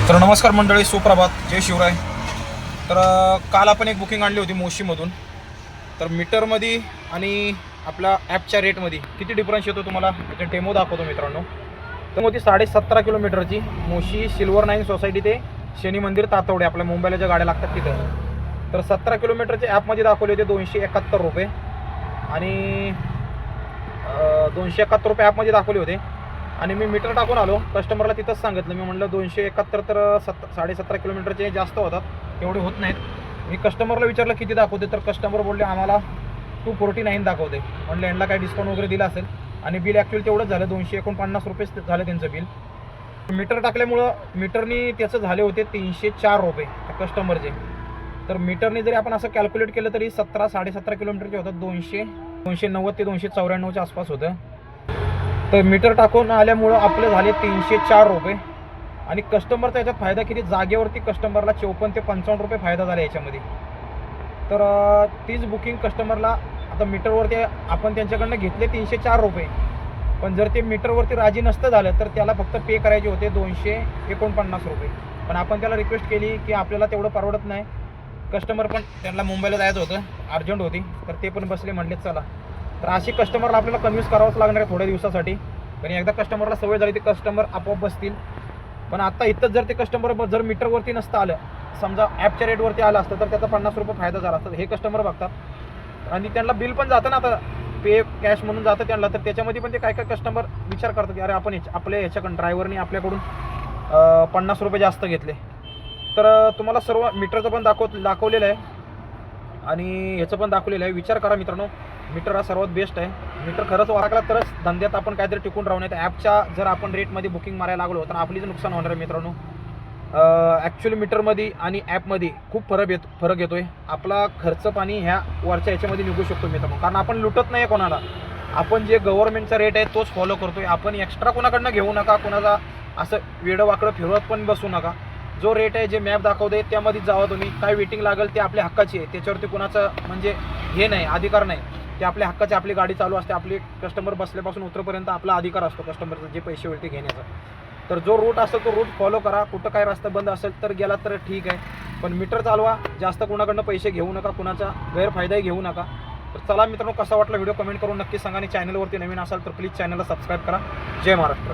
तर नमस्कार मंडळी, सुप्रभात, जय शिवराय. तर काल आपण एक बुकिंग आणली होती मोशीमधून. तर मीटरमध्ये आणि आपल्या ॲपच्या रेटमध्ये किती डिफरन्स येतो तुम्हाला त्याचा डेमो दाखवतो मित्रांनो. तर होती 17.5 किलोमीटरची मोशी सिल्वर 9 सोसायटी ते शनी मंदिर तातवडे, आपल्या मुंबईला ज्या गाड्या लागतात तिथं. तर 17 किलोमीटरचे ॲपमध्ये दाखवले होते 271 रुपये आणि 271 रुपये ॲपमध्ये दाखवले होते. आणि मी मीटर टाकून आलो, कस्टमरला तिथंच सांगितलं. मी म्हटलं 271 तर 17.5 किलोमीटरचे जास्त होतात, एवढे होत नाहीत. मी कस्टमरला विचारलं किती दाखवते, तर कस्टमर बोलले आम्हाला 249 दाखवते. म्हटलं यांना काही डिस्काउंट वगैरे दिला असेल. आणि बिल ॲक्च्युअली तेवढंच झालं, 249 रुपये झालं त्यांचं बिल. मीटर टाकल्यामुळं मीटरनी त्याचं झाले होते 304 रुपये कस्टमरचे. तर मीटरने जरी आपण असं कॅल्क्युलेट केलं तरी 17.5 किलोमीटरचे होतात, 290 ते 294च्या आसपास होतं. तर मीटर टाकून आल्यामुळं आपले झाले 304 रुपये. आणि कस्टमरचा याच्यात फायदा किती, जागेवरती कस्टमरला 54 ते 55 रुपये फायदा झाला याच्यामध्ये. तर तीच बुकिंग कस्टमरला आता मीटरवरती आपण त्यांच्याकडनं घेतले 304 रुपये, पण जर ते मीटरवरती राजी नसतं झालं तर त्याला फक्त पे करायचे होते 249 रुपये. पण आपण त्याला रिक्वेस्ट केली की आपल्याला तेवढं परवडत नाही. कस्टमर पण त्यांना मुंबईला जायचं होतं, अर्जंट होती, तर ते पण बसले, म्हटले चला. तर अशी कस्टमरला आपल्याला कन्व्हिन्स करावंच लागणार आहे थोड्या दिवसासाठी. पण एकदा कस्टमरला सवय झाली ते कस्टमर आपोआप बसतील. पण आता इथंच जर ते कस्टमर जर मीटरवरती नसतं आलं, समजा ॲपच्या रेटवरती आलं असतं, तर त्याचा 50 रुपये फायदा झाला असता. हे कस्टमर बघतात आणि त्यांना बिल पण जातं ना, आता पे कॅश म्हणून जातं त्यांना. तर त्याच्यामध्ये पण ते काय काय कस्टमर विचार करतात की अरे आपण आपल्या ह्याच्याकडून ड्रायव्हरनी आपल्याकडून 50 रुपये जास्त घेतले. तर तुम्हाला सर्व मीटरचं पण दाखवलेलं आहे आणि ह्याचं पण दाखवलेलं आहे. विचार करा मित्रांनो, मीटर हा सर्वात बेस्ट आहे. मीटर खरंच वागला तरच धंद्यात आपण काहीतरी टिकून राहू नये. तर ॲपच्या जर आपण रेटमध्ये बुकिंग मारायला लागलो तर आपलीच नुकसान होणार आहे मित्रांनो. ॲक्च्युअली मीटरमध्ये आणि ॲपमध्ये खूप फरक येतो आहे. आपला खर्च पाणी ह्या वरच्या ह्याच्यामध्ये निघू शकतो मित्रांनो, कारण आपण लुटत नाही कोणाला. आपण जे गव्हर्नमेंटचा रेट आहे तोच फॉलो करतो आहे. आपण एक्स्ट्रा कोणाकडनं घेऊ नका, कोणाचा असं वेडं वाकडं फिरवत पण बसू नका. जो रेट आहे, जे मॅप दाखवते त्यामध्येच जावा तुम्ही. काय वेटिंग लागेल ते आपल्या हक्काची आहे, त्याच्यावरती कोणाचं म्हणजे हे नाही, अधिकार नाही. ते आपल्या हक्काची, आपली गाडी चालू असते, आपली कस्टमर बसल्यापासून उतरेपर्यंत आपला अधिकार असतो कस्टमरचा जे पैसे होईल ते घेण्याचा. तर जो रूट असतो तो रूट फॉलो करा. कुठं काय रस्ता बंद असेल तर गेला तर ठीक आहे, पण मीटर चालवा. जास्त कोणाकडनं पैसे घेऊ नका, कुणाचा गैरफायदाही घेऊ नका. तर चला मित्रांनो, कसा वाटला व्हिडिओ कमेंट करून नक्की सांगा. आणि चॅनलवरती नवीन असाल तर प्लीज चॅनलला सबस्क्राईब करा. जय महाराष्ट्र.